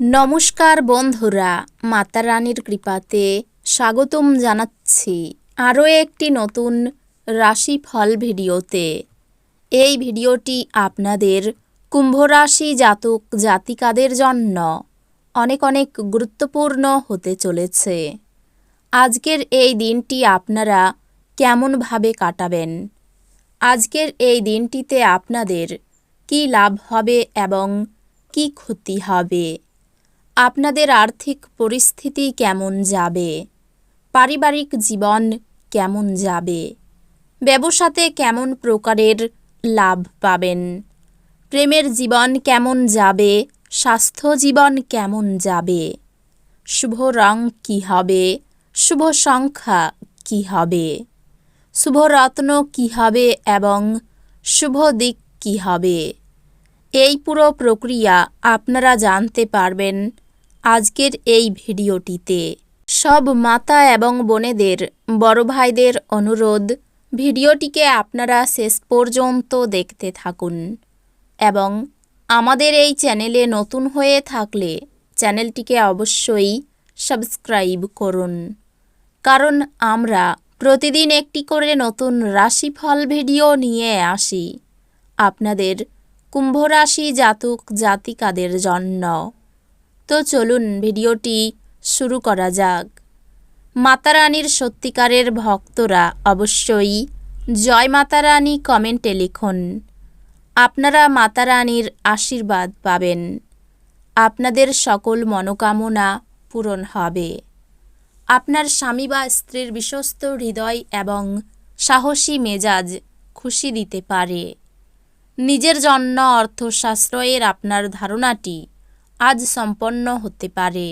নমস্কার বন্ধুরা, মাতা রানীর কৃপাতে স্বাগতম জানাচ্ছি আরও একটি নতুন রাশিফল ভিডিওতে। এই ভিডিওটি আপনাদের কুম্ভ রাশি জাতক জাতিকাদের জন্য অনেক অনেক গুরুত্বপূর্ণ হতে চলেছে। আজকের এই দিনটি আপনারা কেমনভাবে কাটাবেন, আজকের এই দিনটিতে আপনাদের কী লাভ হবে এবং কী ক্ষতি হবে, আপনাদের আর্থিক পরিস্থিতি কেমন যাবে, পারিবারিক জীবন কেমন যাবে, ব্যবসাতে কেমন প্রকারের লাভ পাবেন, প্রেমের জীবন কেমন যাবে, স্বাস্থ্য জীবন কেমন যাবে, শুভ রং কী হবে, শুভ সংখ্যা কী হবে, শুভ রত্ন কী হবে এবং শুভ দিক কী হবে, এই পুরো প্রক্রিয়া আপনারা জানতে পারবেন আজকের এই ভিডিওটিতে। সব মাতা এবং বোনেদের, বড় ভাইদের অনুরোধ, ভিডিওটিকে আপনারা শেষ পর্যন্ত দেখতে থাকুন এবং আমাদের এই চ্যানেলে নতুন হয়ে থাকলে চ্যানেলটিকে অবশ্যই সাবস্ক্রাইব করুন, কারণ আমরা প্রতিদিন একটি করে নতুন রাশিফল ভিডিও নিয়ে আসি আপনাদের কুম্ভ রাশি জাতক জাতিকাদের জন্য। তো চলুন ভিডিওটি শুরু করা যাক। মাতা রানীর সত্যিকারের ভক্তরা অবশ্যই জয় মাতা রানী কমেন্টে লিখুন। আপনারা মাতা রানীর আশীর্বাদ পাবেন, আপনাদের সকল মনোকামনা পূরণ হবে। আপনার স্বামী বা স্ত্রীর বিশ্বস্ত হৃদয় এবং সাহসী মেজাজ খুশি দিতে পারে। নিজের জন্য অর্থ সাশ্রয়ের আপনার ধারণাটি আজ সম্পন্ন হতে পারে।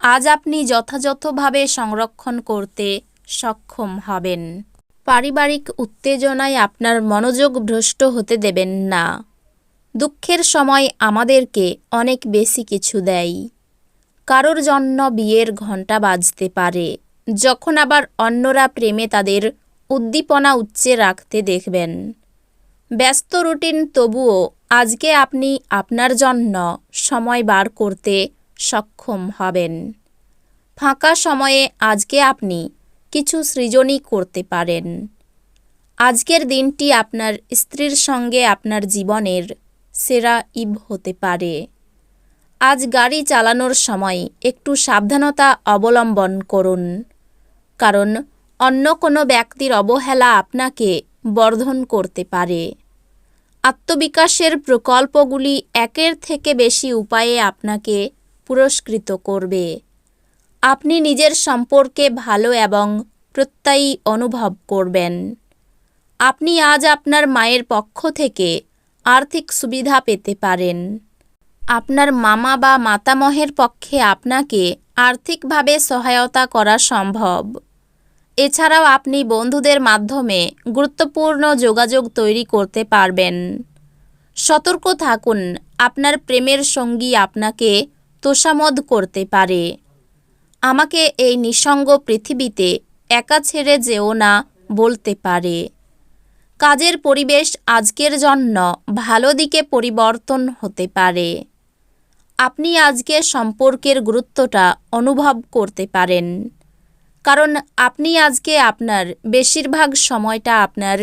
আজ আপনি যথাযথভাবে সংরক্ষণ করতে সক্ষম হবেন। পারিবারিক উত্তেজনায় আপনার মনোযোগ ভ্রষ্ট হতে দেবেন না। দুঃখের সময় আমাদেরকে অনেক বেশি কিছু দেয়। কারোর জন্য বিয়ের ঘণ্টা বাজতে পারে, যখন আবার অন্যরা প্রেমে তাদের উদ্দীপনা উচ্চে রাখতে দেখবেন। ব্যস্ত রুটিন, তবুও আজকে আপনি আপনার জন্য সময় বার করতে সক্ষম হবেন। ফাঁকা সময়ে আজকে আপনি কিছু সৃজনই করতে পারেন। আজকের দিনটি আপনার স্ত্রীর সঙ্গে আপনার জীবনের সেরা ইভ হতে পারে। আজ গাড়ি চালানোর সময় একটু সাবধানতা অবলম্বন করুন, কারণ অন্য কোনো ব্যক্তির অবহেলা আপনাকে বর্ধন করতে পারে। আত্মবিকাশের প্রকল্পগুলি একের থেকে বেশি উপায়ে আপনাকে পুরস্কৃত করবে। আপনি নিজের সম্পর্কে ভালো এবং প্রত্যয়ী অনুভব করবেন। আপনি আজ আপনার মায়ের পক্ষ থেকে আর্থিক সুবিধা পেতে পারেন। আপনার মামা বা মাতামহের পক্ষে আপনাকে আর্থিকভাবে সহায়তা করা সম্ভব। এছাড়াও আপনি বন্ধুদের মাধ্যমে গুরুত্বপূর্ণ যোগাযোগ তৈরি করতে পারবেন। সতর্ক থাকুন, আপনার প্রেমের সঙ্গী আপনাকে তোষামোদ করতে পারে। আমাকে এই নিঃসঙ্গ পৃথিবীতে একা ছেড়ে যেও না বলতে পারে। কাজের পরিবেশ আজকের জন্য ভালো দিকে পরিবর্তন হতে পারে। আপনি আজকে সম্পর্কের গুরুত্বটা অনুভব করতে পারেন, কারণ আপনি আজকে আপনার বেশিরভাগ সময়টা আপনার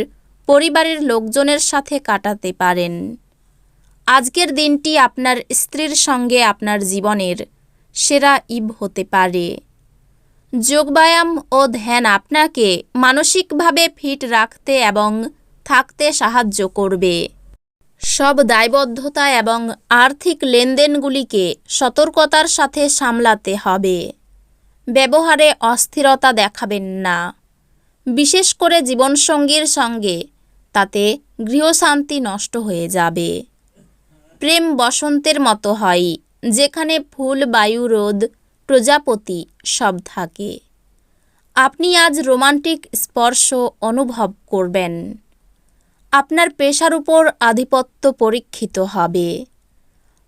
পরিবারের লোকজনের সাথে কাটাতে পারেন। আজকের দিনটি আপনার স্ত্রীর সঙ্গে আপনার জীবনের সেরা ইভ হতে পারে। যোগব্যায়াম ও ধ্যান আপনাকে মানসিকভাবে ফিট রাখতে এবং থাকতে সাহায্য করবে। সব দায়বদ্ধতা এবং আর্থিক লেনদেনগুলিকে সতর্কতার সাথে সামলাতে হবে। ব্যবহারে অস্থিরতা দেখাবেন না, বিশেষ করে জীবনসঙ্গীর সঙ্গে, তাতে গৃহশান্তি নষ্ট হয়ে যাবে। প্রেম বসন্তের মতো হয়, যেখানে ফুল, বায়ু, রোদ, প্রজাপতি সব থাকে। আপনি আজ রোমান্টিক স্পর্শ অনুভব করবেন। আপনার পেশার উপর আধিপত্য পরীক্ষিত হবে।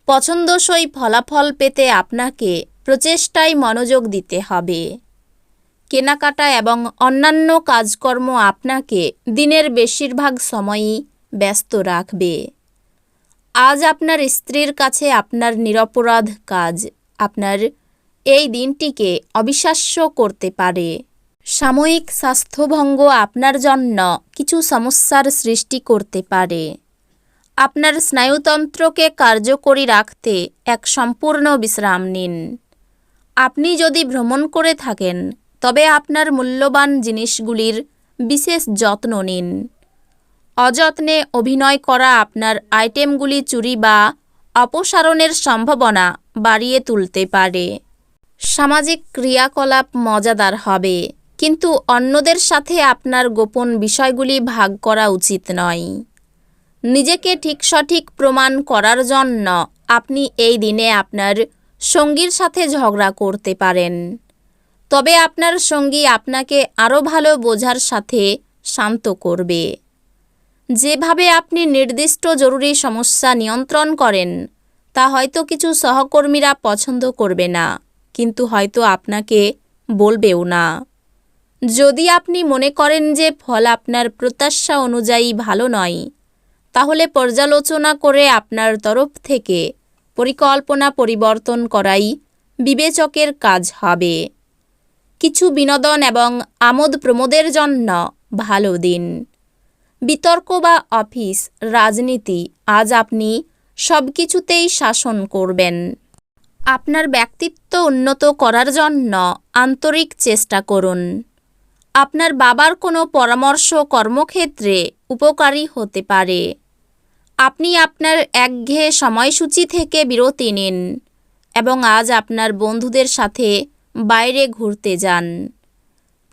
পছন্দসই ফলাফল পেতে আপনাকে প্রচেষ্টায় মনোযোগ দিতে হবে। কেনাকাটা এবং অন্যান্য কাজকর্ম আপনাকে দিনের বেশিরভাগ সময়ই ব্যস্ত রাখবে। আজ আপনার স্ত্রীর কাছে আপনার নিরপরাধ কাজ আপনার এই দিনটিকে অবিশ্বাস্য করতে পারে। সাময়িক স্বাস্থ্যভঙ্গ আপনার জন্য কিছু সমস্যার সৃষ্টি করতে পারে। আপনার স্নায়ুতন্ত্রকে কার্যকরী রাখতে এক সম্পূর্ণ বিশ্রাম নিন। আপনি যদি ভ্রমণ করে থাকেন তবে আপনার মূল্যবান জিনিসগুলির বিশেষ যত্ন নিন। অযত্নে অভিনয় করা আপনার আইটেমগুলি চুরি বা অপসারণের সম্ভাবনা বাড়িয়ে তুলতে পারে। সামাজিক ক্রিয়াকলাপ মজাদার হবে, কিন্তু অন্যদের সাথে আপনার গোপন বিষয়গুলি ভাগ করা উচিত নয়। নিজেকে ঠিক সঠিক প্রমাণ করার জন্য আপনি এই দিনে আপনার সঙ্গীর সাথে ঝগড়া করতে পারেন, তবে আপনার সঙ্গী আপনাকে আরও ভালো বোঝার সাথে শান্ত করবে। যেভাবে আপনি নির্দিষ্ট জরুরি সমস্যা নিয়ন্ত্রণ করেন তা হয়তো কিছু সহকর্মীরা পছন্দ করবে না, কিন্তু হয়তো আপনাকে বলবেও না। যদি আপনি মনে করেন যে ফল আপনার প্রত্যাশা অনুযায়ী ভালো নয়, তাহলে পর্যালোচনা করে আপনার তরফ থেকে পরিকল্পনা পরিবর্তন করাই বিবেচকের কাজ হবে। কিছু বিনোদন এবং আমোদ প্রমোদের জন্য ভালো দিন। বিতর্ক বা অফিস রাজনীতি আজ আপনি সব কিছুতেই শাসন করবেন। আপনার ব্যক্তিত্ব উন্নত করার জন্য আন্তরিক চেষ্টা করুন। আপনার বাবার কোনো পরামর্শ কর্মক্ষেত্রে উপকারী হতে পারে। আপনি আপনার একঘেয়ে সময়সূচি থেকে বিরতি নিন এবং আজ আপনার বন্ধুদের সাথে বাইরে ঘুরতে যান।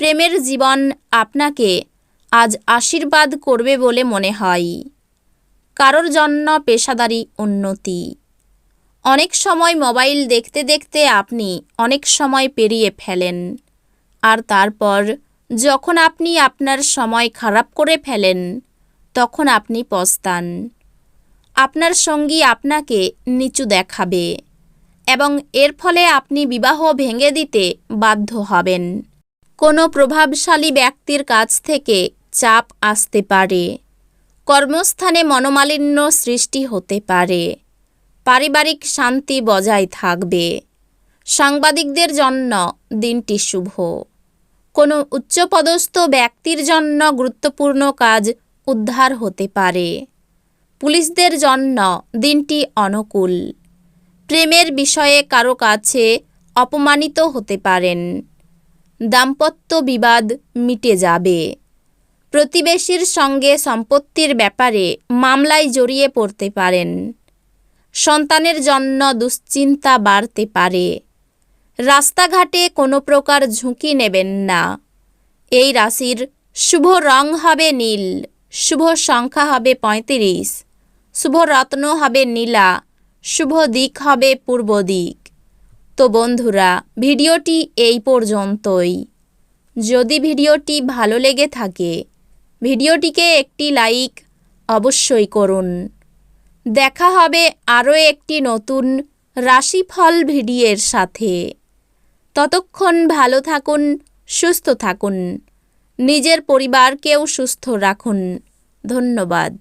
প্রেমের জীবন আপনাকে আজ আশীর্বাদ করবে বলে মনে হয়। কারোর জন্য পেশাদারি উন্নতি। অনেক সময় মোবাইল দেখতে দেখতে আপনি অনেক সময় পেরিয়ে ফেলেন, আর তারপর যখন আপনি আপনার সময় খারাপ করে ফেলেন তখন আপনি পস্তান। আপনার সঙ্গী আপনাকে নিচু দেখাবে এবং এর ফলে আপনি বিবাহ ভেঙে দিতে বাধ্য হবেন। কোনো প্রভাবশালী ব্যক্তির কাছ থেকে চাপ আসতে পারে। কর্মস্থানে মনোমালিন্য সৃষ্টি হতে পারে। পারিবারিক শান্তি বজায় থাকবে। সাংবাদিকদের জন্য দিনটি শুভ। কোনো উচ্চপদস্থ ব্যক্তির জন্য গুরুত্বপূর্ণ কাজ উদ্ধার হতে পারে। পুলিশদের জন্য দিনটি অনুকূল। প্রেমের বিষয়ে কারো কাছে অপমানিত হতে পারেন। দাম্পত্য বিবাদ মিটে যাবে। প্রতিবেশীর সঙ্গে সম্পত্তির ব্যাপারে মামলায় জড়িয়ে পড়তে পারেন। সন্তানের জন্য দুশ্চিন্তা বাড়তে পারে। রাস্তাঘাটে কোনো প্রকার ঝুঁকি নেবেন না। এই রাশির শুভ রং হবে নীল, শুভ সংখ্যা হবে 35, শুভ রত্ন হবে নীলা, শুভ দিক হবে পূর্ব দিক। তো বন্ধুরা, ভিডিওটি এই পর্যন্তই। যদি ভিডিওটি ভালো লেগে থাকে ভিডিওটিকে একটি লাইক অবশ্যই করুন। দেখা হবে আরও একটি নতুন রাশিফল ভিডিওর সাথে। ততক্ষণ ভালো থাকুন, সুস্থ থাকুন, নিজের পরিবারকেও সুস্থ রাখুন। ধন্যবাদ।